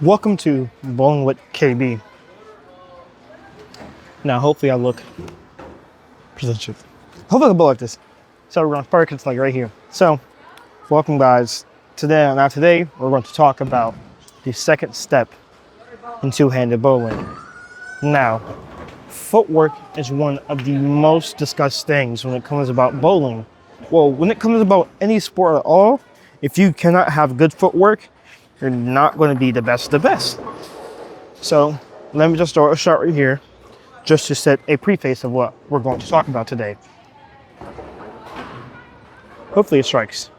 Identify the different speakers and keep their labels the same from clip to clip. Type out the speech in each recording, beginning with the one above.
Speaker 1: Welcome to Bowling with KB. Now, hopefully I look presentable. Hopefully I can bowl like this. So we're going to park, it's like right here. So, welcome guys. Today we're going to talk about the second step in two-handed bowling. Now, footwork is one of the most discussed things when it comes about bowling. Well, when it comes about any sport at all, if you cannot have good footwork, you're not going to be the best of the best. So let me just start a shot right here, just to set a preface of what we're going to talk about today. Hopefully it strikes.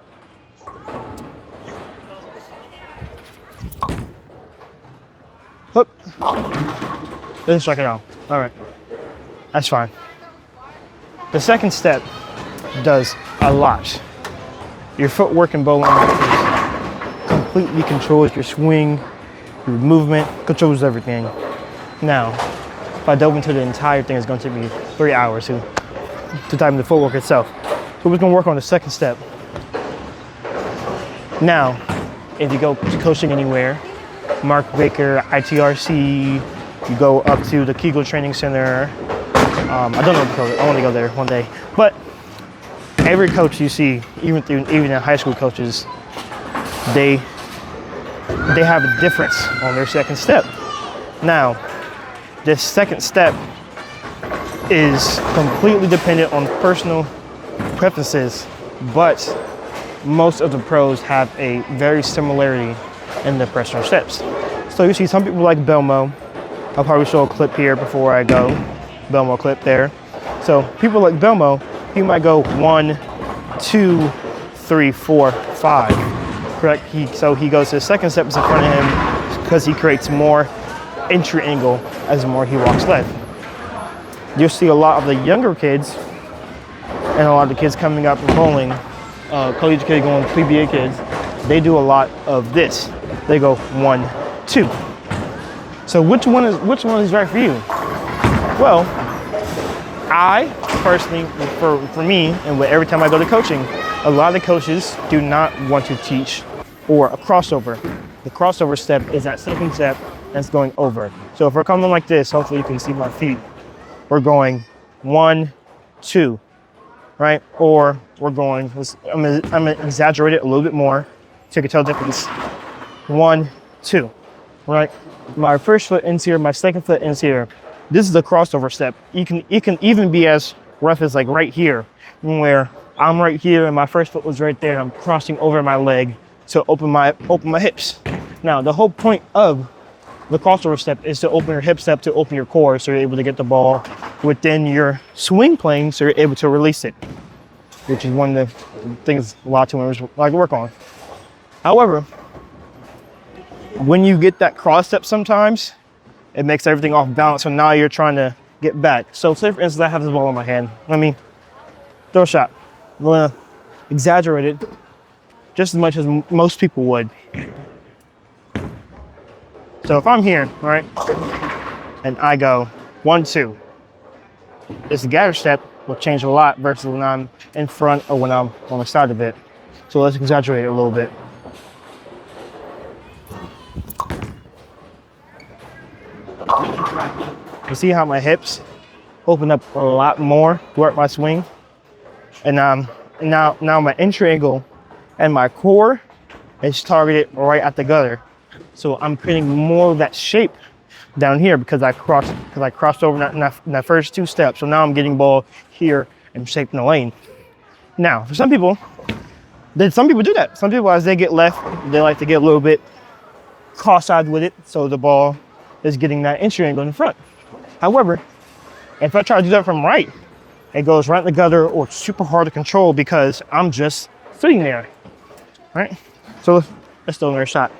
Speaker 1: Hook. Doesn't strike at all. All right, that's fine. The second step does a lot. Your footwork in bowling completely controls your swing, your movement, controls everything. Now, if I dove into the entire thing, it's going to take me 3 hours to dive into the footwork itself. So we're going to work on the second step. Now, if you go to coaching anywhere, Mark Baker, ITRC, you go up to the Kegel Training Center. I don't know the coach, I want to go there one day. But every coach you see, even in high school coaches, they have a difference on their second step. Now, this second step is completely dependent on personal preferences, but most of the pros have a very similarity in their personal steps. So you see some people like Belmo. I'll probably show a clip here before I go. Belmo clip there. So people like Belmo, he might go 1, 2, 3, 4, 5. Correct. So he goes to the second step is in front of him because he creates more entry angle as the more he walks left. You'll see a lot of the younger kids and a lot of the kids coming up and bowling, collegiate kids going PBA kids, they do a lot of this. They go 1, 2. So which one is right for you? Well, I personally, for me, and every time I go to coaching, a lot of the coaches do not want to teach or a crossover. The crossover step is that second step that's going over. So if we're coming like this, hopefully you can see my feet. We're going 1, 2, right? Or we're going, I'm gonna exaggerate it a little bit more so you can tell the difference. 1, 2, right? My first foot ends here, my second foot ends here. This is the crossover step. It can even be as rough as like right here, where I'm right here and my first foot was right there. I'm crossing over my leg to open my hips. Now, the whole point of the crossover step is to open your hips up, to open your core, so you're able to get the ball within your swing plane, so you're able to release it, which is one of the things a lot of swimmers like to work on. However, when you get that cross step sometimes, it makes everything off balance, so now you're trying to get back. So say for instance, I have this ball in my hand. Let me throw a shot. I'm gonna exaggerate it just as much as most people would. So if I'm here, right, and I go 1, 2, this gather step will change a lot versus when I'm in front or when I'm on the side of it. So let's exaggerate it a little bit. You see how my hips open up a lot more throughout my swing? And now my entry angle and my core is targeted right at the gutter. So I'm creating more of that shape down here because I crossed over in that first 2 steps. So now I'm getting ball here and shaping the lane. Now, for some people do that. Some people, as they get left, they like to get a little bit cross-eyed with it, so the ball is getting that entry angle in front. However, if I try to do that from right, it goes right in the gutter or it's super hard to control because I'm just sitting there, right? So let's throw another shot.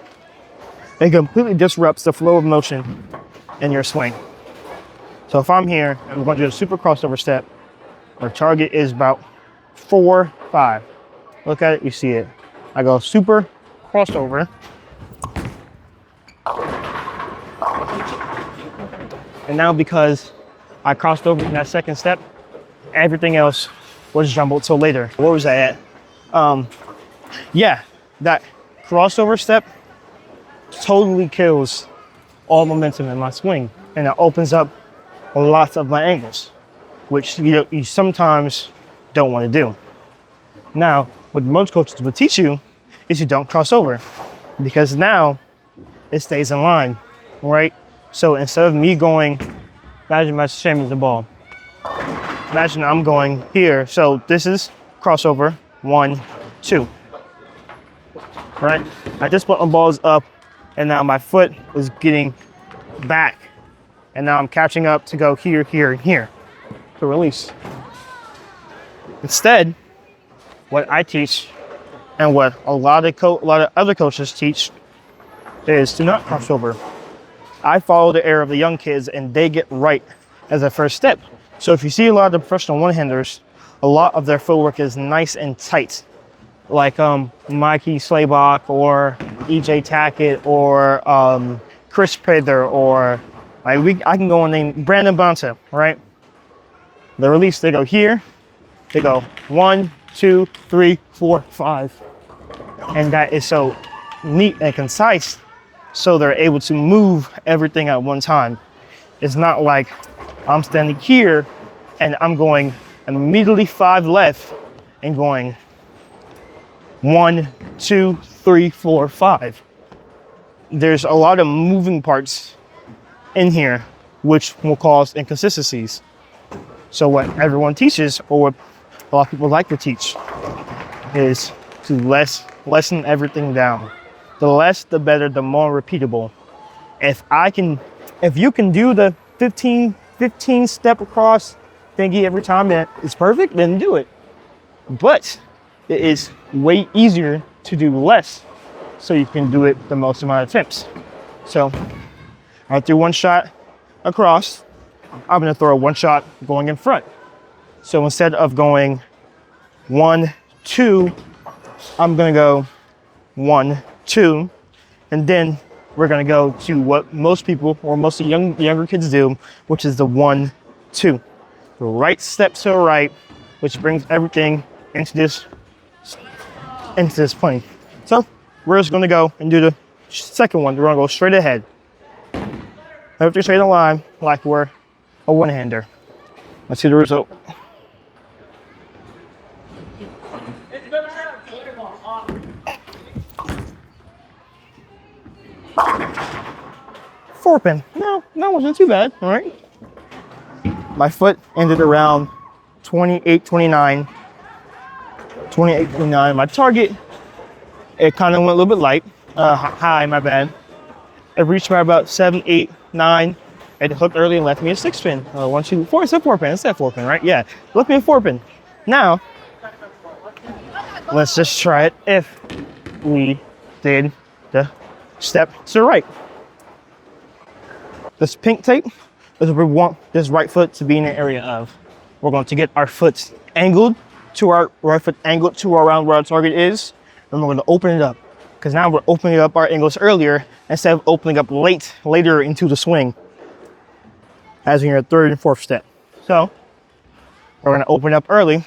Speaker 1: It completely disrupts the flow of motion in your swing. So if I'm here, I'm going to do a super crossover step. Our target is about 4, 5. Look at it, you see it. I go super crossover. And now because I crossed over in that second step, everything else was jumbled. So later, what was I at? Yeah, that crossover step totally kills all momentum in my swing, and it opens up lots of my angles, which you sometimes don't want to do. Now, what most coaches will teach you is you don't cross over, because now it stays in line, right? So instead of me going, imagine my same as the ball. Imagine I'm going here. So this is crossover, 1, 2, right? I just put my balls up, and now my foot is getting back, and now I'm catching up to go here, here, and here to release. Instead, what I teach and what a lot of other coaches teach is to not cross over. I follow the era of the young kids, and they get right as a first step. So if you see a lot of the professional one-handers, a lot of their footwork is nice and tight, like Mikey Slaybach or EJ Tackett or Chris Prather, or I can go and name Brandon Bonta, right? The release, they go here, they go 1, 2, 3, 4, 5. And that is so neat and concise, so they're able to move everything at one time. It's not like I'm standing here and I'm going immediately 5 left and going 1, 2, 3, 4, 5. There's a lot of moving parts in here which will cause inconsistencies. So what everyone teaches, or what a lot of people like to teach, is to lessen everything down. The less, the better, the more repeatable. If you can do the 15 step across thingy every time that is perfect, then do it. But it is way easier to do less, so you can do it the most amount of attempts. So I threw one shot across, I'm gonna throw one shot going in front. So instead of going 1, 2, I'm gonna go 1, 2, and then we're gonna go to what most people, or most of the younger kids do, which is the 1, 2. The right step to the right, which brings everything into this plane. So we're just gonna go and do the second one. We're gonna go straight ahead. Everything straight in line, like we're a one-hander. Let's see the result. Four pin. No, that wasn't too bad. All right. My foot ended around 28, 29. My target, it kind of went a little bit light, high, my bad. It reached by about 7, 8, 9. It hooked early and left me a 6 pin. 1, 2, 4. It's a 4 pin. It's that 4 pin, right? Yeah. Left me a 4 pin. Now, let's just try it if we did the step to the right. This pink tape is what we want this right foot to be in the area of. We're going to get our foot angled to our right foot angled to around where our target is, and we're going to open it up. Because now we're opening up our angles earlier instead of opening up later into the swing, as in your third and fourth step. So we're going to open up early,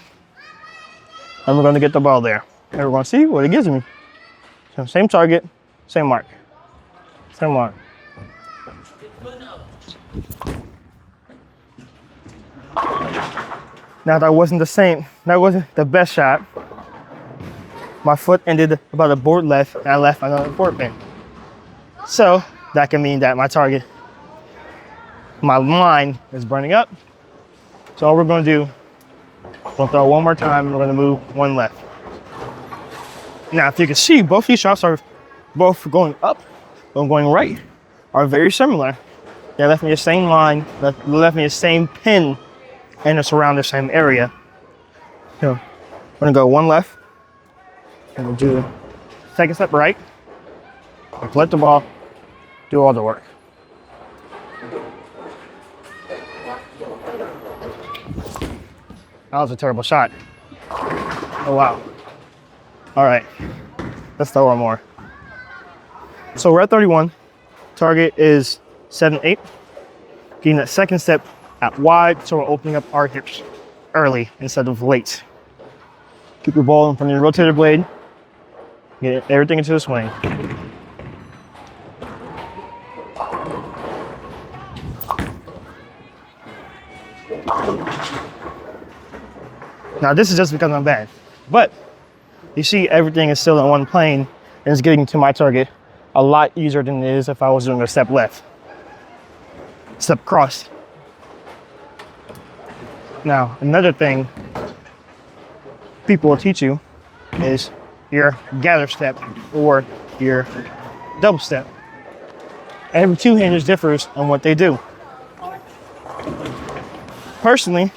Speaker 1: and we're going to get the ball there. And we're going to see what it gives me. So same target, same mark, same mark. Now that wasn't the best shot. My foot ended about a board left, and I left another 4 pin. So that can mean that my target, my line is burning up. So all we're gonna do, we'll throw one more time, and we're gonna move one left. Now, if you can see, both these shots are both going up and going right, are very similar. They left me the same line, left me the same pin, and it's around the same area. So I'm gonna go one left, and we'll do second step right, and collect the ball, do all the work. That was a terrible shot. Oh wow. All right, let's throw one more. So we're at 31. Target is 7, 8. Getting that second step out wide, so we're opening up our hips early instead of late. Keep your ball in front of your rotator blade. Get everything into the swing. Now this is just because I'm bad, but you see everything is still in one plane and it's getting to my target a lot easier than it is if I was doing a step left, step cross. Now, another thing people will teach you is your gather step or your double step. Every two-handers differs on what they do. Personally,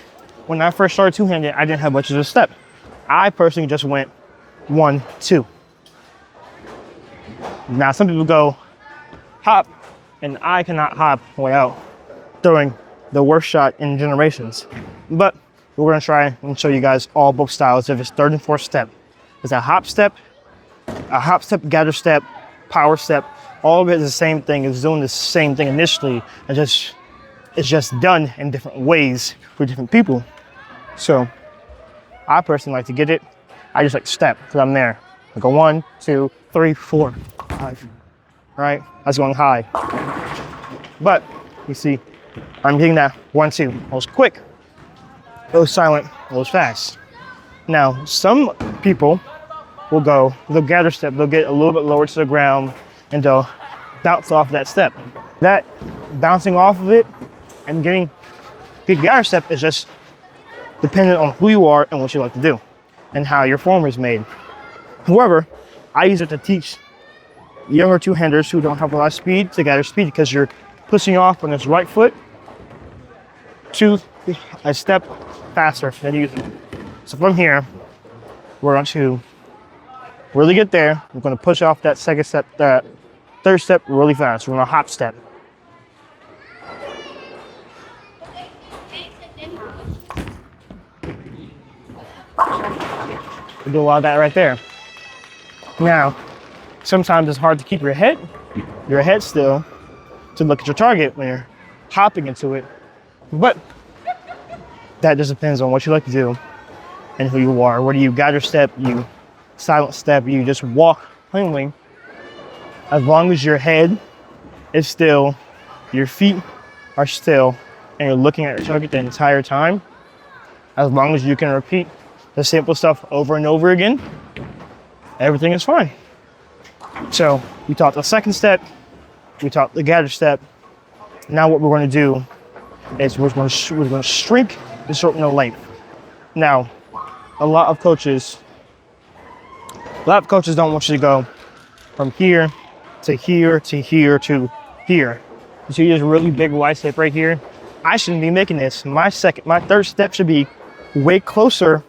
Speaker 1: when I first started two-handed, I didn't have much of a step. I personally just went 1, 2. Now, some people go hop, and I cannot hop without throwing the worst shot in generations. But we're gonna try and show you guys all both styles of his third and fourth step. It's a hop step, gather step, power step. All of it is the same thing. It's doing the same thing initially. It's just done in different ways for different people. So I personally like to get it. I just like to step because I'm there. I go 1, 2, 3, 4, 5. Right? That's going high. But you see, I'm getting that 1, 2. It was quick. It was silent. It was fast. Now, some people will go, they'll gather step, they'll get a little bit lower to the ground and they'll bounce off that step. That bouncing off of it and getting good gather step is just dependent on who you are and what you like to do and how your form is made. However, I use it to teach younger two-handers who don't have a lot of speed to gather speed because you're pushing off on this right foot to a step faster than usual. So from here, we're going to really get there. We're going to push off that second step, that third step really fast. We're going to hop step. We do a lot of that right there. Now, sometimes it's hard to keep your head still to look at your target when you're hopping into it. But that just depends on what you like to do and who you are. Whether you gather step, you silent step, you just walk plainly. As long as your head is still, your feet are still, and you're looking at your target the entire time, as long as you can repeat the simple stuff over and over again, everything is fine. So we taught the second step, we taught the gather step. Now what we're going to do is we're going to shrink the short window length. Now, a lot of coaches don't want you to go from here to here to here to here. You see this really big wide step right here? I shouldn't be making this. My third step should be way closer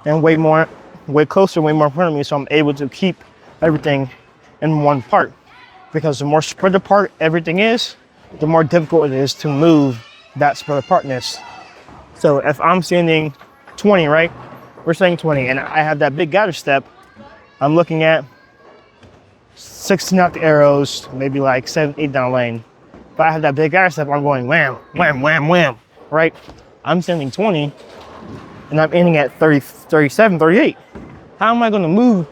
Speaker 1: and way more in front of me, so I'm able to keep everything in one part. Because the more spread apart everything is, the more difficult it is to move that spread apartness. So if I'm standing 20, right? We're saying 20, and I have that big gather step, I'm looking at 16 out the arrows, maybe like 7, 8 down lane. If I have that big gather step, I'm going wham, wham, wham, wham, right? I'm standing 20, and I'm aiming at 30, 37, 38. How am I gonna move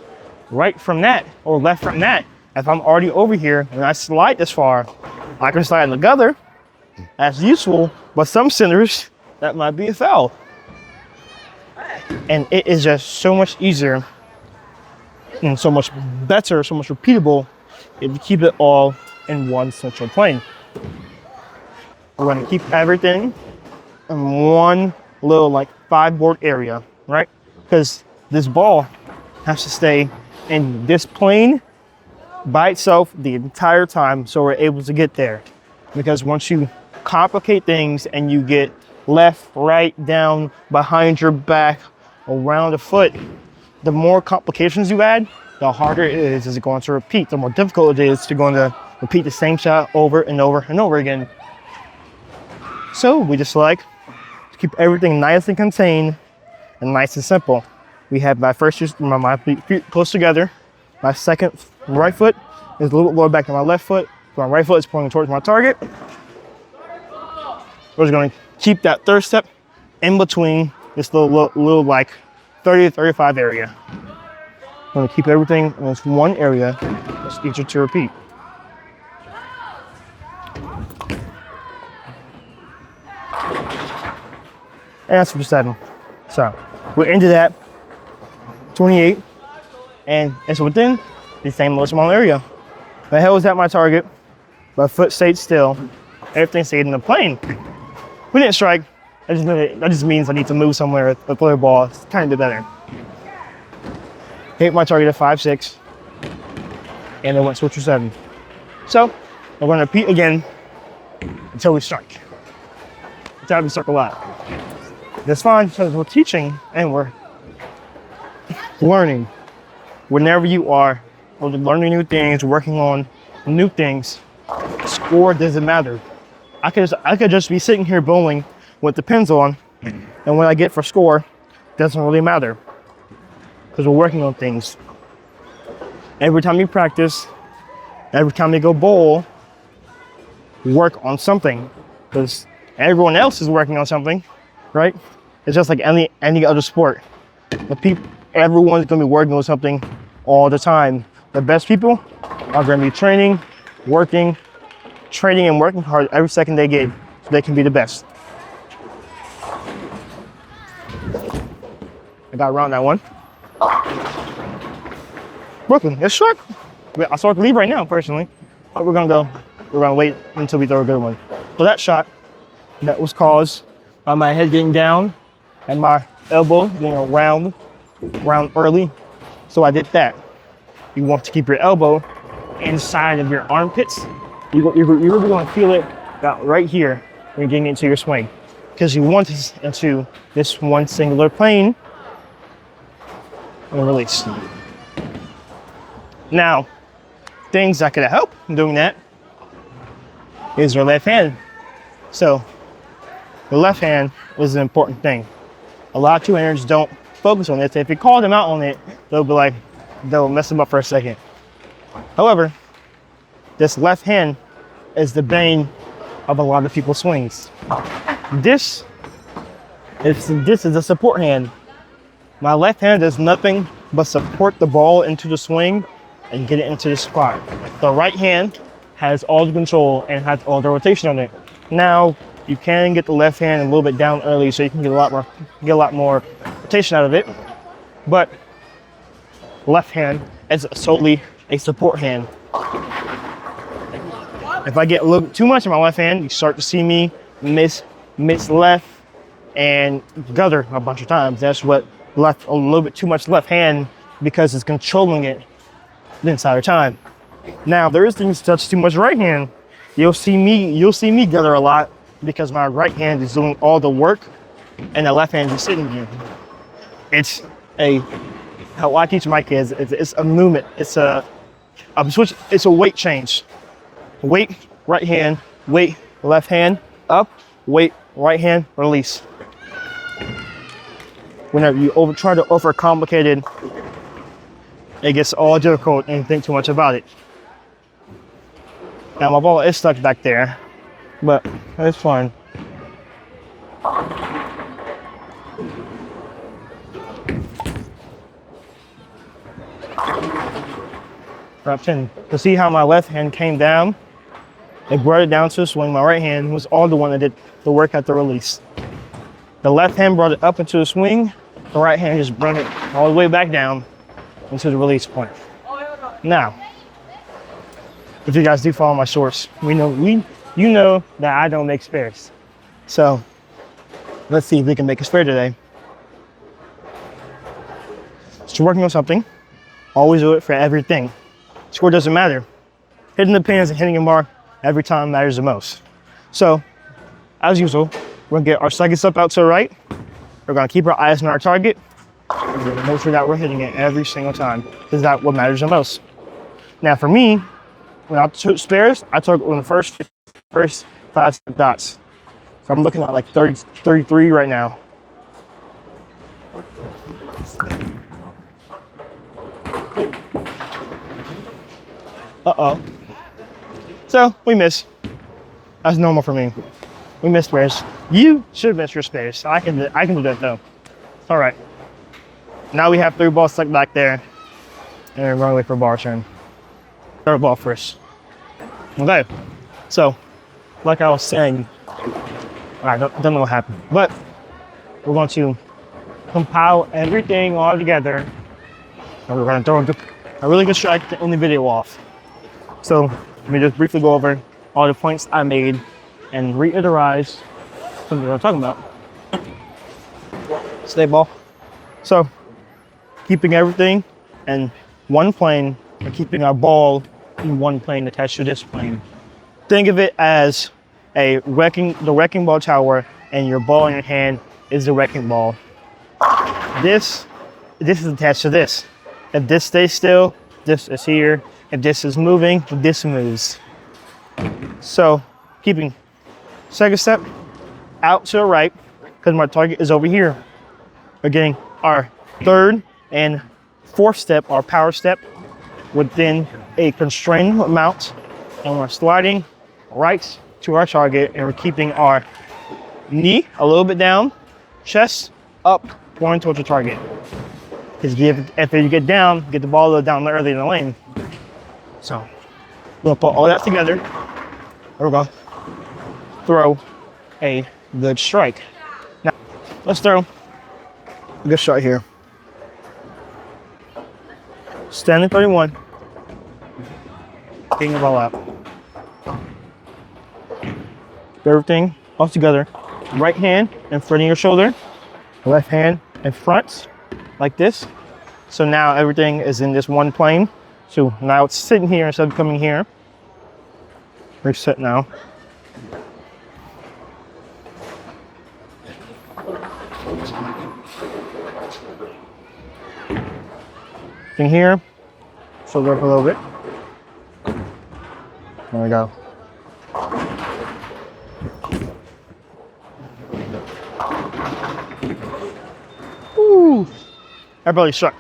Speaker 1: right from that or left from that if I'm already over here and I slide this far? I can slide in the gutter, that's useful, but some centers, that might be a foul. And it is just so much easier and so much better, so much repeatable if you keep it all in one central plane. We're gonna keep everything in one little like 5-board area, right? Because this ball has to stay in this plane by itself the entire time so we're able to get there. Because once you complicate things and you get left, right, down, behind your back, around the foot, the more complications you add, the harder it is going to repeat. The more difficult it is to going to repeat the same shot over and over and over again. So we just like to keep everything nice and contained and nice and simple. We have my my feet close together. My second right foot is a little bit lower back than my left foot. So my right foot is pointing towards my target. We're just going to keep that third step in between this little like 30 to 35 area. I'm going to keep everything in this one area. It's easier to repeat. and that's for 7. So we're into that 28, and it's within the same little small area. The hell was at my target. My foot stayed still. Everything stayed in the plane. We didn't strike. That just means I need to move somewhere with the ball. It's kind of better. Hit my target at 5.6, and then went switch for 7. So we're going to repeat again until we strike. Until we strike a lot. That's fine because we're teaching and we're learning. Whenever you are learning new things, working on new things, score doesn't matter. I could just be sitting here bowling with the pins on, and what I get for score doesn't really matter because we're working on things. Every time you practice, every time you go bowl, work on something because everyone else is working on something, right? It's just like any other sport. Everyone's gonna be working on something all the time. The best people are gonna be training and working hard every second they get so they can be the best. I got around that one. Brooklyn, it's short. I start to leave right now, personally. But we're gonna wait until we throw a good one. So that shot, that was caused by my head getting down and my elbow being round early. So I did that. You want to keep your elbow inside of your armpits. You're really gonna feel it about right here when you're getting into your swing. Because you want this into this one singular plane and release. Now, things that could help in doing that is your left hand. So, the left hand is an important thing. A lot of two-handers don't focus on this. If you call them out on it, they'll mess them up for a second. However, this left hand is the bane of a lot of people's swings. This is a support hand. My left hand does nothing but support the ball into the swing and get it into the spot. The right hand has all the control and has all the rotation on it. Now, you can get the left hand a little bit down early so you can get a lot more rotation out of it. But left hand is solely a support hand. If I get a little bit too much in my left hand, you start to see me miss left and gutter a bunch of times. That's what left a little bit too much left hand because it's controlling it the entire time. Now there is things to touch too much right hand. You'll see me gutter a lot because my right hand is doing all the work and the left hand is sitting here. It's how I teach my kids. It's a movement. It's a weight change. Weight right hand, weight left hand, up, weight right hand, release. Whenever you try to overcomplicate it, it gets all difficult and think too much about it. Now my ball is stuck back there, but it's fine. Drop 10. To see how my left hand came down, it brought it down to a swing. My right hand was all the one that did the work at the release. The left hand brought it up into the swing. The right hand just brought it all the way back down into the release point. Now, if you guys do follow my shorts, you know that I don't make spares. So let's see if we can make a spare today. So working on something, always do it for everything. Score doesn't matter. Hitting the pins and hitting a mark every time matters the most. So, as usual, we're gonna get our second step out to the right. We're gonna keep our eyes on our target. We're gonna make sure that we're hitting it every single time, because that's what matters the most. Now for me, when I took spares, I took on the first 5 dots. So I'm looking at like 33 right now. Uh-oh. So we miss. That's normal for me. We missed spares. You should miss your spares. I can do that though. All right. Now we have 3 balls stuck back there, and we're going to wait for a ball turn. Third ball first. Okay. So, like I was saying, I don't know what happened, but we're going to compile everything all together, and we're going to throw a really good strike to end the video off. So let me just briefly go over all the points I made and reiterate something I'm talking about. Stay ball. So keeping everything in one plane and keeping our ball in one plane attached to this plane. Think of it as the wrecking ball tower, and your ball in your hand is the wrecking ball. This is attached to this. If this stays still, this is here. If this is moving, this moves. So keeping second step out to the right, because my target is over here. We're getting our third and fourth step, our power step, within a constrained amount, and we're sliding right to our target, and we're keeping our knee a little bit down, chest up, going towards the target. Because after you get down, get the ball a little down early in the lane. So we're gonna put all that together, and we're gonna throw a good strike. Now, let's throw a good shot here. Standing 31, getting the ball out. Keep everything all together. Right hand in front of your shoulder, left hand in front, like this. So now everything is in this one plane. So now it's sitting here instead of coming here. Reset now. In here, shoulder up a little bit. There we go. Ooh, I barely struck.